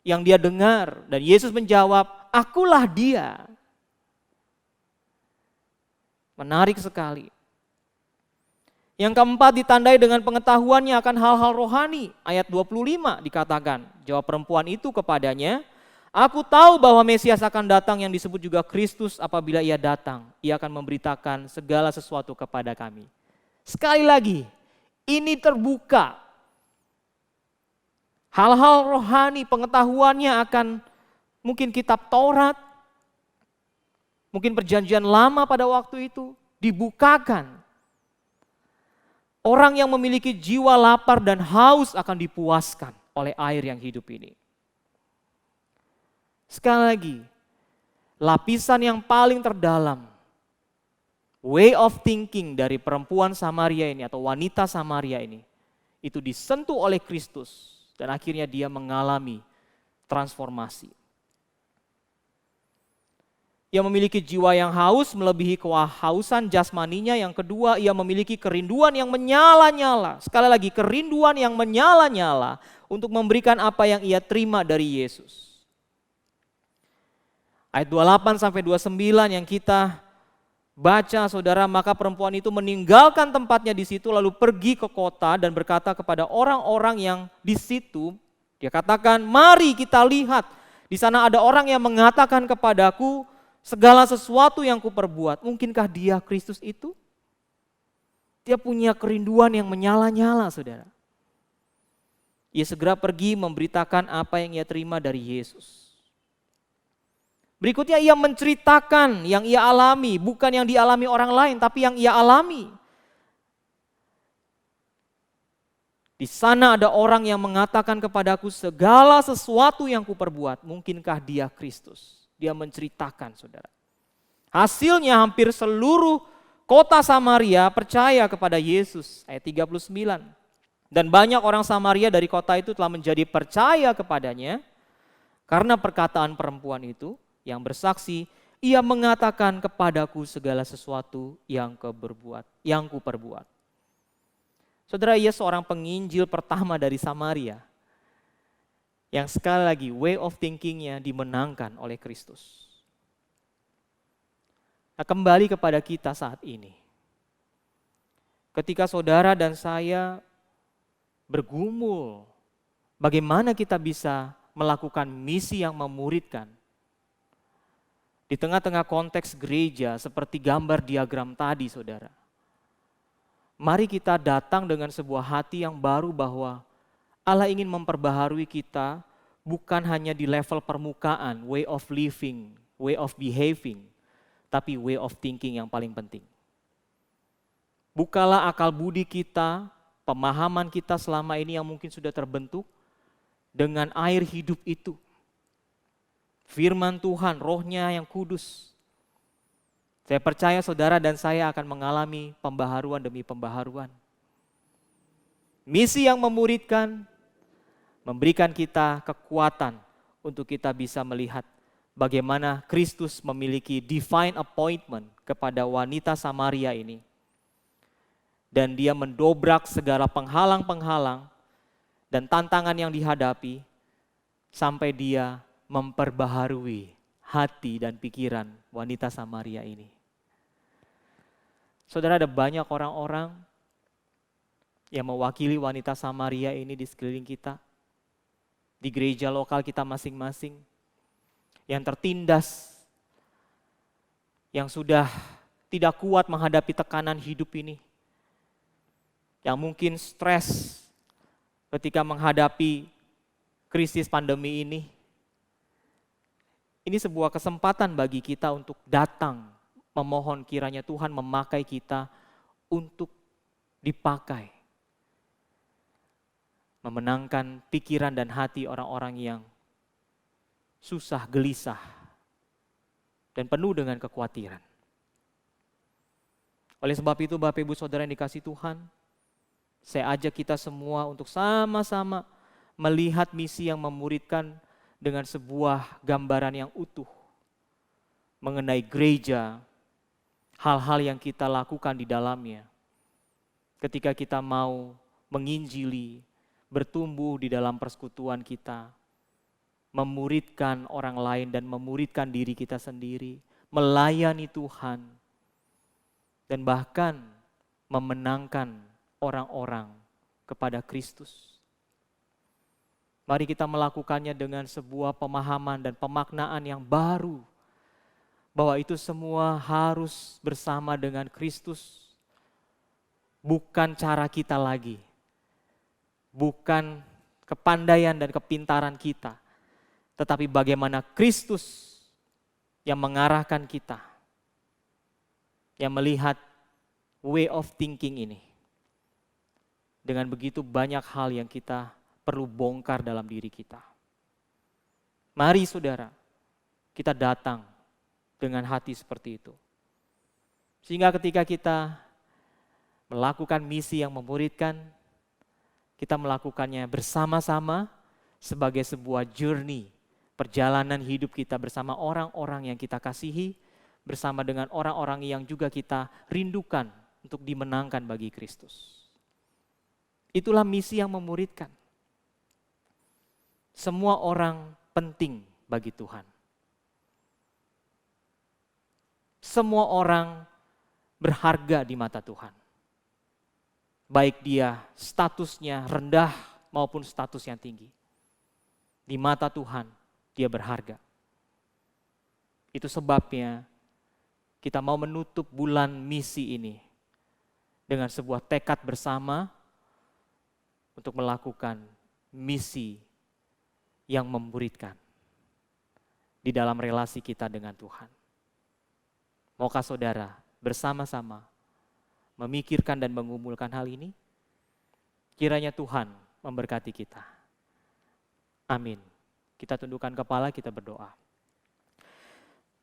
yang dia dengar. Dan Yesus menjawab, akulah dia. Menarik sekali. Yang keempat, ditandai dengan pengetahuannya akan hal-hal rohani. Ayat 25 dikatakan, jawab perempuan itu kepadanya, aku tahu bahwa Mesias akan datang yang disebut juga Kristus. Apabila ia datang, ia akan memberitakan segala sesuatu kepada kami. Sekali lagi, ini terbuka. Hal-hal rohani, pengetahuannya akan mungkin kitab Taurat, mungkin perjanjian lama pada waktu itu dibukakan. Orang yang memiliki jiwa lapar dan haus akan dipuaskan oleh air yang hidup ini. Sekali lagi, lapisan yang paling terdalam, way of thinking dari perempuan Samaria ini atau wanita Samaria ini, itu disentuh oleh Kristus dan akhirnya dia mengalami transformasi. ia memiliki jiwa yang haus melebihi kehausan jasmaninya. Yang kedua, ia memiliki kerinduan yang menyala-nyala. Sekali lagi, kerinduan yang menyala-nyala untuk memberikan apa yang ia terima dari Yesus. Ayat 28 sampai 29 yang kita baca, saudara, maka perempuan itu meninggalkan tempatnya di situ lalu pergi ke kota dan berkata kepada orang-orang yang di situ, dia katakan, "Mari kita lihat. Di sana ada orang yang mengatakan kepadaku segala sesuatu yang kuperbuat." Mungkinkah dia Kristus itu? Dia punya kerinduan yang menyala-nyala, saudara. Ia segera pergi memberitakan apa yang ia terima dari Yesus. Berikutnya ia menceritakan yang ia alami, bukan yang dialami orang lain, tapi yang ia alami. Di sana ada orang yang mengatakan kepadaku segala sesuatu yang kuperbuat. Mungkinkah dia Kristus? Dia menceritakan, saudara. Hasilnya hampir seluruh kota Samaria percaya kepada Yesus. Ayat 39. Dan banyak orang Samaria dari kota itu telah menjadi percaya kepadanya karena perkataan perempuan itu yang bersaksi, ia mengatakan kepadaku segala sesuatu yang kuperbuat. Saudara, ia seorang penginjil pertama dari Samaria yang sekali lagi way of thinkingnya dimenangkan oleh Kristus. Nah, kembali kepada kita saat ini. Ketika saudara dan saya bergumul, bagaimana kita bisa melakukan misi yang memuridkan di tengah-tengah konteks gereja seperti gambar diagram tadi, saudara. Mari kita datang dengan sebuah hati yang baru bahwa Allah ingin memperbaharui kita bukan hanya di level permukaan, way of living, way of behaving, tapi way of thinking yang paling penting. Bukalah akal budi kita, pemahaman kita selama ini yang mungkin sudah terbentuk dengan air hidup itu. Firman Tuhan, Roh-Nya yang kudus. Saya percaya saudara dan saya akan mengalami pembaharuan demi pembaharuan. Misi yang memuridkan, memberikan kita kekuatan untuk kita bisa melihat bagaimana Kristus memiliki divine appointment kepada wanita Samaria ini. Dan dia mendobrak segala penghalang-penghalang dan tantangan yang dihadapi sampai dia memperbaharui hati dan pikiran wanita Samaria ini. Saudara, ada banyak orang-orang yang mewakili wanita Samaria ini di sekeliling kita, di gereja lokal kita masing-masing, yang tertindas, yang sudah tidak kuat menghadapi tekanan hidup ini, yang mungkin stres ketika menghadapi krisis pandemi ini. Ini sebuah kesempatan bagi kita untuk datang memohon kiranya Tuhan memakai kita untuk dipakai. Memenangkan pikiran dan hati orang-orang yang susah, gelisah, dan penuh dengan kekhawatiran. Oleh sebab itu Bapak Ibu Saudara yang dikasihi Tuhan, saya ajak kita semua untuk sama-sama melihat misi yang memuridkan dengan sebuah gambaran yang utuh mengenai gereja, hal-hal yang kita lakukan di dalamnya. Ketika kita mau menginjili, bertumbuh di dalam persekutuan kita, memuridkan orang lain dan memuridkan diri kita sendiri, melayani Tuhan, dan bahkan memenangkan orang-orang kepada Kristus. Mari kita melakukannya dengan sebuah pemahaman dan pemaknaan yang baru, bahwa itu semua harus bersama dengan Kristus. Bukan cara kita lagi, bukan kepandaian dan kepintaran kita, tetapi bagaimana Kristus yang mengarahkan kita, yang melihat way of thinking ini. Dengan begitu banyak hal yang kita perlu bongkar dalam diri kita. Mari saudara, kita datang dengan hati seperti itu. Sehingga ketika kita melakukan misi yang memuridkan, kita melakukannya bersama-sama sebagai sebuah journey perjalanan hidup kita bersama orang-orang yang kita kasihi, bersama dengan orang-orang yang juga kita rindukan untuk dimenangkan bagi Kristus. Itulah misi yang memuridkan. Semua orang penting bagi Tuhan. Semua orang berharga di mata Tuhan. Baik dia statusnya rendah maupun status yang tinggi. Di mata Tuhan dia berharga. Itu sebabnya kita mau menutup bulan misi ini dengan sebuah tekad bersama untuk melakukan misi yang memuridkan di dalam relasi kita dengan Tuhan. Maukah saudara bersama-sama memikirkan dan mengumpulkan hal ini? Kiranya Tuhan memberkati kita. Amin. Kita tundukkan kepala, kita berdoa.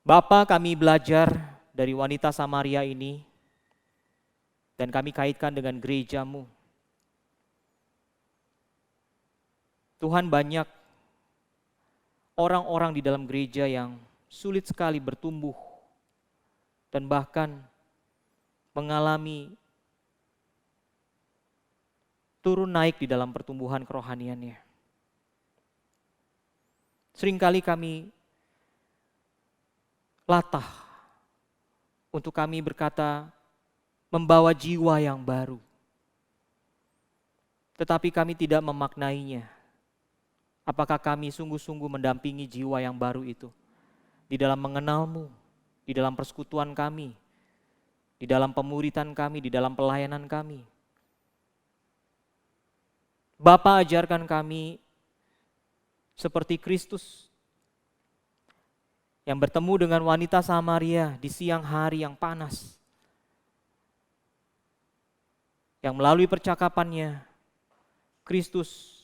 Bapa, kami belajar dari wanita Samaria ini dan kami kaitkan dengan gereja-Mu. Tuhan, banyak orang-orang di dalam gereja yang sulit sekali bertumbuh dan bahkan mengalami turun naik di dalam pertumbuhan kerohaniannya. Seringkali kami latah untuk kami berkata membawa jiwa yang baru. Tetapi kami tidak memaknainya. Apakah kami sungguh-sungguh mendampingi jiwa yang baru itu di dalam mengenal-Mu, di dalam persekutuan kami, di dalam pemuritan kami, di dalam pelayanan kami. Bapa, ajarkan kami seperti Kristus yang bertemu dengan wanita Samaria di siang hari yang panas. Yang melalui percakapannya, Kristus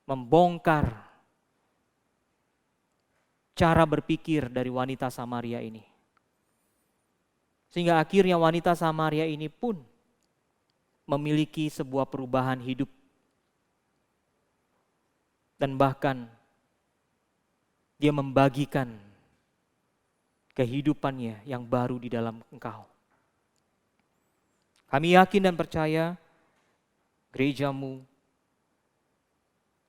membongkar cara berpikir dari wanita Samaria ini. Sehingga akhirnya wanita Samaria ini pun memiliki sebuah perubahan hidup. Dan bahkan dia membagikan kehidupannya yang baru di dalam Engkau. Kami yakin dan percaya gereja-Mu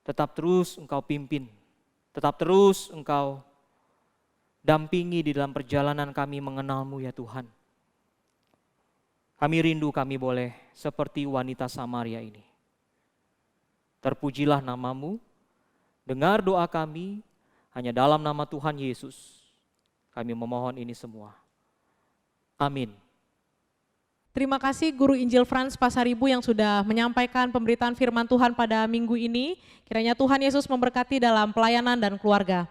tetap terus Engkau pimpin, tetap terus Engkau dampingi di dalam perjalanan kami mengenal-Mu ya Tuhan. Kami rindu kami boleh seperti wanita Samaria ini. Terpujilah nama-Mu, dengar doa kami, hanya dalam nama Tuhan Yesus. Kami memohon ini semua. Amin. Terima kasih Guru Injil Frans Pasaribu yang sudah menyampaikan pemberitaan firman Tuhan pada minggu ini. Kiranya Tuhan Yesus memberkati dalam pelayanan dan keluarga.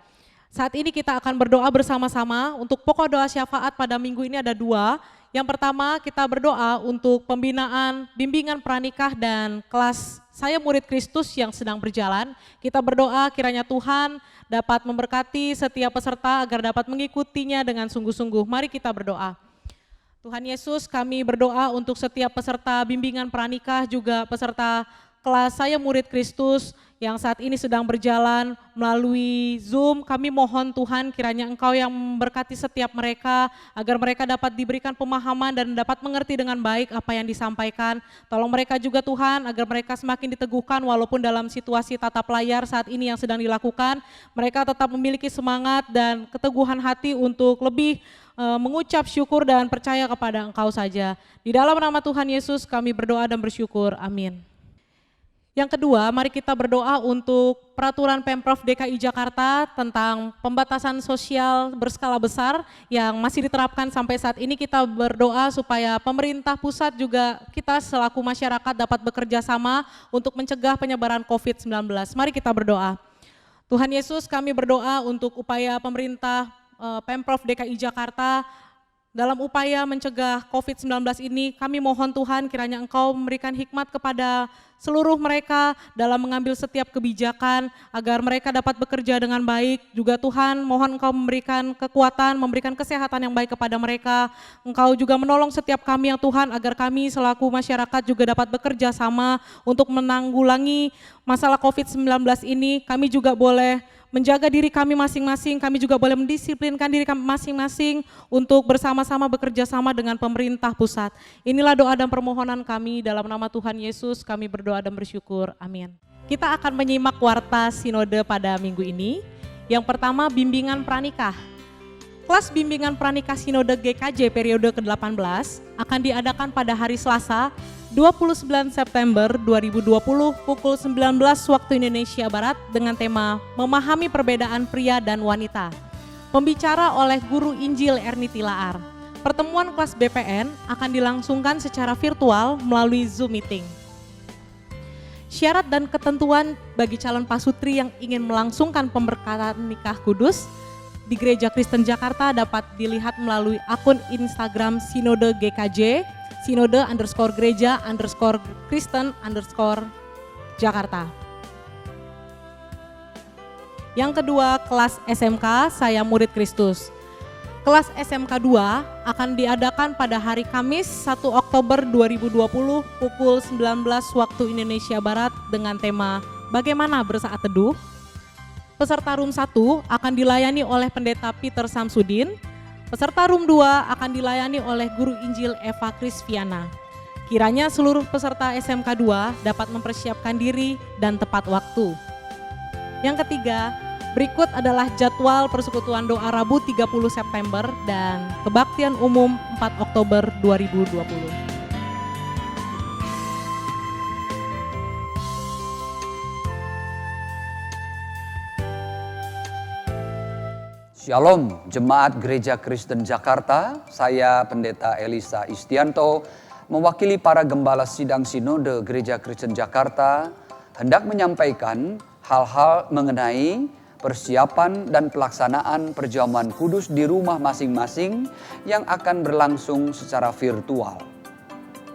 Saat ini kita akan berdoa bersama-sama. Untuk pokok doa syafaat pada minggu ini ada 2. Yang pertama kita berdoa untuk pembinaan, bimbingan pranikah dan kelas Saya Murid Kristus yang sedang berjalan. Kita berdoa kiranya Tuhan dapat memberkati setiap peserta agar dapat mengikutinya dengan sungguh-sungguh. Mari kita berdoa. Tuhan Yesus, kami berdoa untuk setiap peserta bimbingan pranikah, juga peserta kelas Saya Murid Kristus yang saat ini sedang berjalan melalui Zoom. Kami mohon Tuhan kiranya Engkau yang memberkati setiap mereka agar mereka dapat diberikan pemahaman dan dapat mengerti dengan baik apa yang disampaikan. Tolong mereka juga Tuhan agar mereka semakin diteguhkan walaupun dalam situasi tatap layar saat ini yang sedang dilakukan. Mereka tetap memiliki semangat dan keteguhan hati untuk lebih mengucap syukur dan percaya kepada Engkau saja. Di dalam nama Tuhan Yesus kami berdoa dan bersyukur. Amin. Yang kedua, mari kita berdoa untuk peraturan Pemprov DKI Jakarta tentang pembatasan sosial berskala besar yang masih diterapkan sampai saat ini. Kita berdoa supaya pemerintah pusat juga kita selaku masyarakat dapat bekerja sama untuk mencegah penyebaran COVID-19. Mari kita berdoa. Tuhan Yesus, kami berdoa untuk upaya pemerintah Pemprov DKI Jakarta dalam upaya mencegah COVID-19 ini. Kami mohon Tuhan kiranya Engkau memberikan hikmat kepada seluruh mereka dalam mengambil setiap kebijakan agar mereka dapat bekerja dengan baik. Juga Tuhan mohon Engkau memberikan kekuatan, memberikan kesehatan yang baik kepada mereka. Engkau juga menolong setiap kami yang Tuhan agar kami selaku masyarakat juga dapat bekerja sama untuk menanggulangi masalah COVID-19 ini. Kami juga boleh menjaga diri kami masing-masing, kami juga boleh mendisiplinkan diri kami masing-masing untuk bersama-sama bekerja sama dengan pemerintah pusat. Inilah doa dan permohonan kami dalam nama Tuhan Yesus, kami berdoa dan bersyukur. Amin. Kita akan menyimak warta sinode pada minggu ini. Yang pertama, bimbingan pranikah. Kelas bimbingan pranikah sinode GKJ periode ke-18 akan diadakan pada hari Selasa 29 September 2020 pukul 19 waktu Indonesia Barat dengan tema Memahami Perbedaan Pria dan Wanita. Pembicara oleh Guru Injil Erniti Laar. Pertemuan kelas BPN akan dilangsungkan secara virtual melalui Zoom meeting. Syarat dan ketentuan bagi calon pasutri yang ingin melangsungkan pemberkatan nikah kudus di Gereja Kristen Jakarta dapat dilihat melalui akun Instagram Sinode GKJ, Sinode_Gereja_Kristen_Jakarta. Yang kedua, kelas SMK Saya Murid Kristus. Kelas SMK 2 akan diadakan pada hari Kamis 1 Oktober 2020 pukul 19 waktu Indonesia Barat dengan tema Bagaimana Bersaat Teduh. Peserta Room 1 akan dilayani oleh Pendeta Peter Samsudin. Peserta Room 2 akan dilayani oleh Guru Injil Eva Krisviana. Kiranya seluruh peserta SMK 2 dapat mempersiapkan diri dan tepat waktu. Yang ketiga, berikut adalah jadwal persekutuan doa Rabu 30 September dan kebaktian umum 4 Oktober 2020. Shalom, Jemaat Gereja Kristen Jakarta, saya Pendeta Elisa Istianto, mewakili para gembala sidang Sinode Gereja Kristen Jakarta, hendak menyampaikan hal-hal mengenai persiapan dan pelaksanaan perjamuan kudus di rumah masing-masing yang akan berlangsung secara virtual.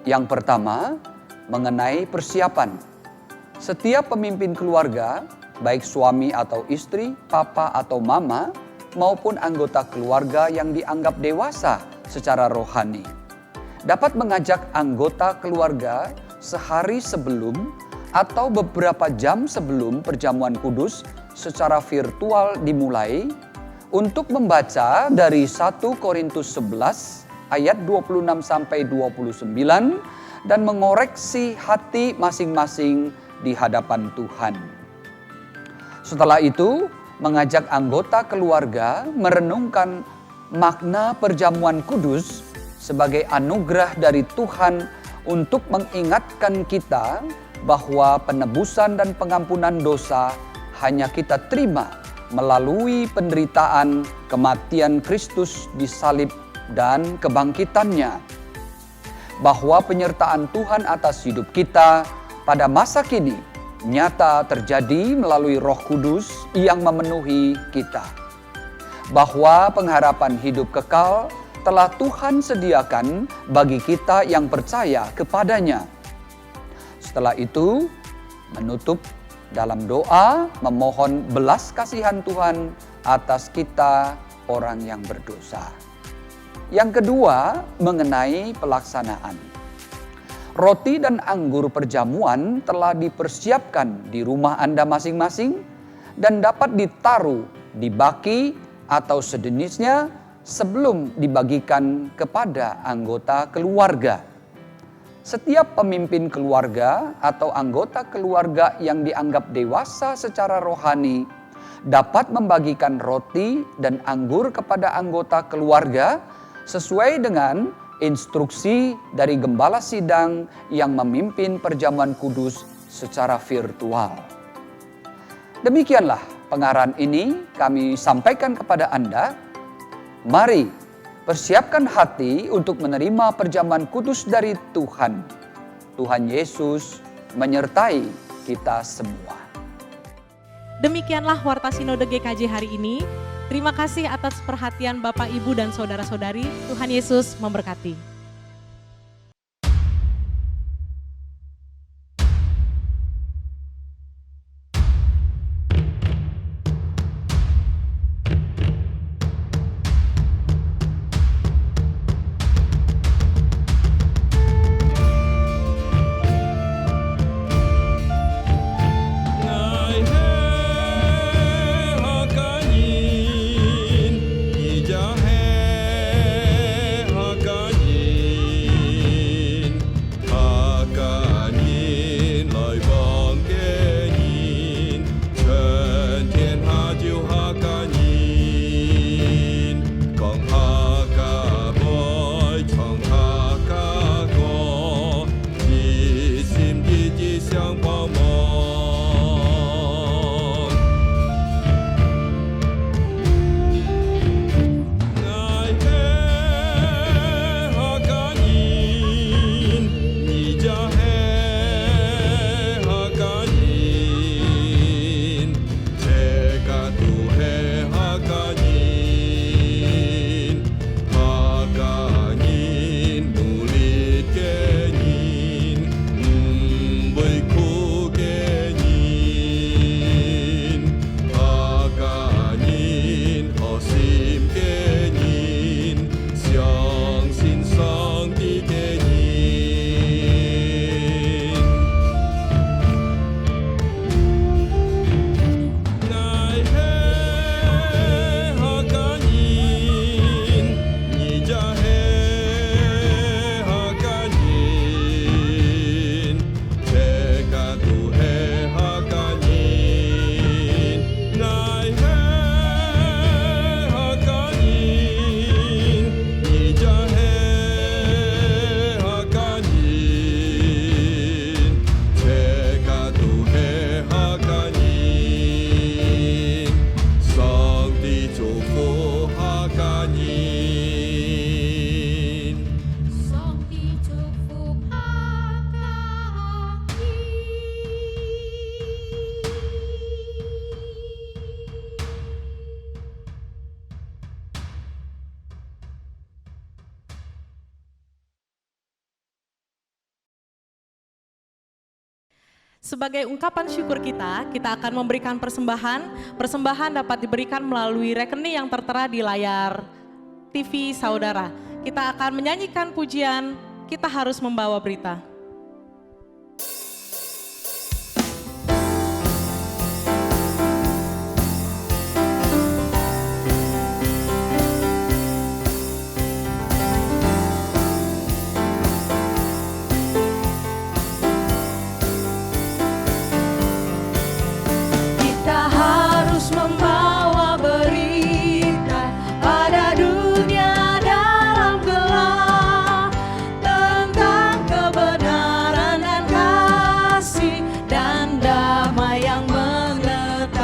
Yang pertama, mengenai persiapan. Setiap pemimpin keluarga, baik suami atau istri, papa atau mama, maupun anggota keluarga yang dianggap dewasa secara rohani, dapat mengajak anggota keluarga sehari sebelum atau beberapa jam sebelum perjamuan kudus secara virtual dimulai untuk membaca dari 1 Korintus 11 ayat 26 sampai 29 dan mengoreksi hati masing-masing di hadapan Tuhan. Setelah itu, mengajak anggota keluarga merenungkan makna perjamuan kudus sebagai anugerah dari Tuhan untuk mengingatkan kita bahwa penebusan dan pengampunan dosa hanya kita terima melalui penderitaan, kematian Kristus di salib dan kebangkitannya. Bahwa penyertaan Tuhan atas hidup kita pada masa kini nyata terjadi melalui Roh Kudus yang memenuhi kita. Bahwa pengharapan hidup kekal telah Tuhan sediakan bagi kita yang percaya kepadanya. Setelah itu, menutup dalam doa memohon belas kasihan Tuhan atas kita orang yang berdosa. Yang kedua, mengenai pelaksanaan. Roti dan anggur perjamuan telah dipersiapkan di rumah Anda masing-masing dan dapat ditaruh di baki atau sejenisnya sebelum dibagikan kepada anggota keluarga. Setiap pemimpin keluarga atau anggota keluarga yang dianggap dewasa secara rohani dapat membagikan roti dan anggur kepada anggota keluarga sesuai dengan instruksi dari gembala sidang yang memimpin perjamuan kudus secara virtual. Demikianlah pengarahan ini kami sampaikan kepada Anda. Mari persiapkan hati untuk menerima perjamuan kudus dari Tuhan. Tuhan Yesus menyertai kita semua. Demikianlah Warta Sinode GKJ hari ini. Terima kasih atas perhatian Bapak, Ibu, dan Saudara-saudari. Tuhan Yesus memberkati. Sebagai ungkapan syukur kita akan memberikan persembahan. Persembahan dapat diberikan melalui rekening yang tertera di layar TV saudara. Kita akan menyanyikan pujian, kita harus membawa berita. Kita harus membawa berita pada dunia dalam gelap tentang kebenaran dan kasih dan damai yang menetap,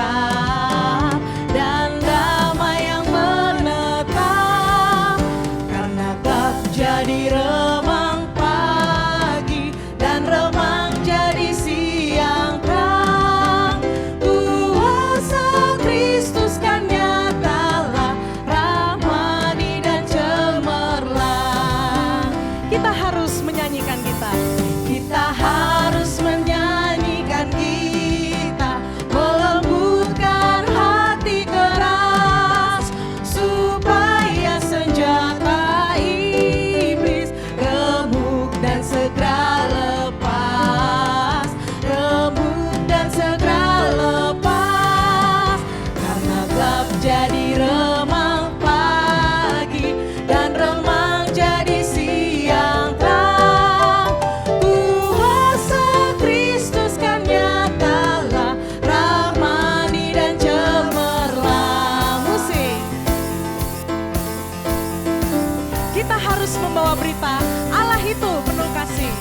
karena gelap jadi remang pagi dan remang jadi siang terang. Kuasa Kristus kan nyatalah, rahmani dan cemerlang. Kita harus menyanyikan Kita harus menyanyikan, kita melembutkan hati keras supaya senjata iblis remuk dan segera lepas, karena gelap jadi remang pagi dan remang jadi siang terang. Kuasa Kristus kan nyatalah, rahmani dan cemerlang. Musik. Kita harus membawa berita, Allah itu penuh kasih.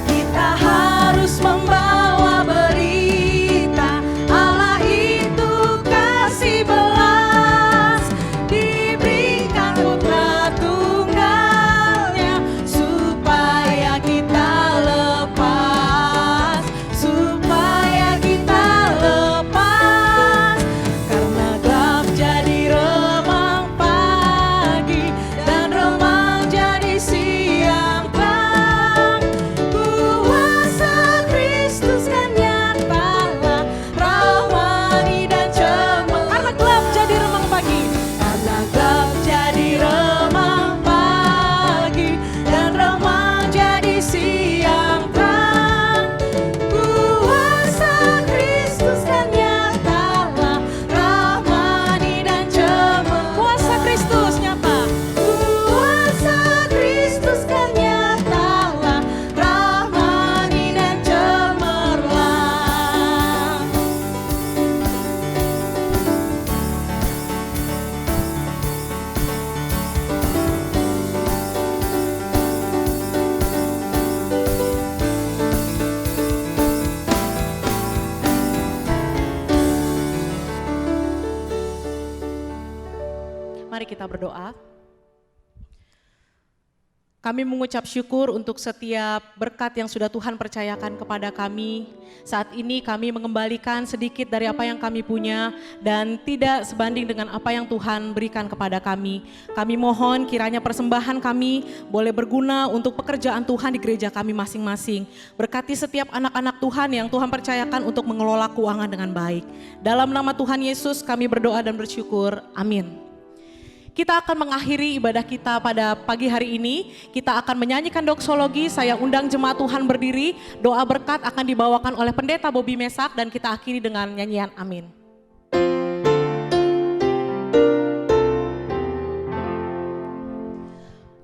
Kita harus membawa berita, Allah itu kasih belas, diberikan putra tunggalnya supaya kita lepas, karena gelap jadi remang pagi dan remang jadi siang terang. Kuasa Kristus kan nyatalah, rahmani dan cemerlang. Karena gelap jadi remang pagi. Karena gelap jadi remang pagi dan remang jadi siang terang. Kuasa Kristus kan nyatalah, rahmani dan cemerlang. Kuasa Kristus nyata. Kuasa Kristus kan nyatalah, rahmani dan cemerlang. Mari kita berdoa. Kami mengucap syukur untuk setiap berkat yang sudah Tuhan percayakan kepada kami. Saat ini kami mengembalikan sedikit dari apa yang kami punya dan tidak sebanding dengan apa yang Tuhan berikan kepada kami. Kami mohon kiranya persembahan kami boleh berguna untuk pekerjaan Tuhan di gereja kami masing-masing. Berkati setiap anak-anak Tuhan yang Tuhan percayakan untuk mengelola keuangan dengan baik. Dalam nama Tuhan Yesus kami berdoa dan bersyukur. Amin. Kita akan mengakhiri ibadah kita pada pagi hari ini. Kita akan menyanyikan doksologi. Saya undang jemaat Tuhan berdiri. Doa berkat akan dibawakan oleh Pendeta Bobby Mesak dan kita akhiri dengan nyanyian Amin.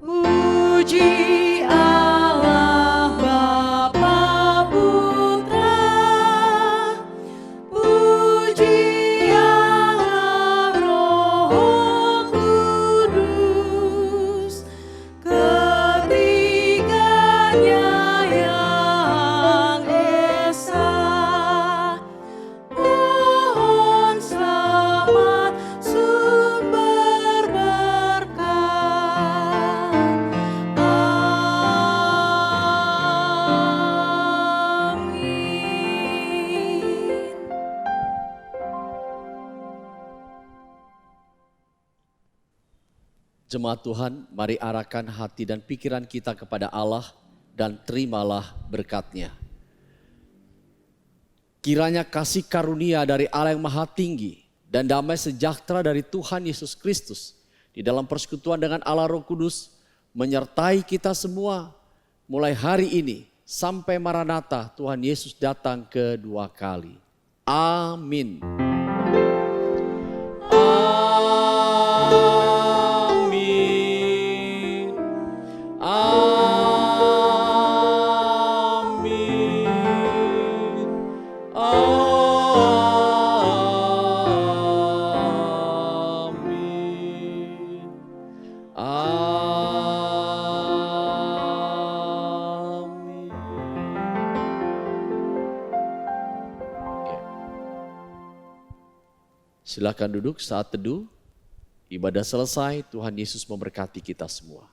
Puji Allah Bapa Putra, puji Allah Roh Kudus, ketiganya yang esa. Mohon Jemaat Tuhan, mari arahkan hati dan pikiran kita kepada Allah dan terimalah berkat-Nya. Kiranya kasih karunia dari Allah yang Maha Tinggi dan damai sejahtera dari Tuhan Yesus Kristus di dalam persekutuan dengan Allah Roh Kudus menyertai kita semua mulai hari ini sampai Maranatha Tuhan Yesus datang kedua kali. Amin. Amin. Amin. Amin. Amin. Silakan duduk saat teduh. Ibadah selesai, Tuhan Yesus memberkati kita semua.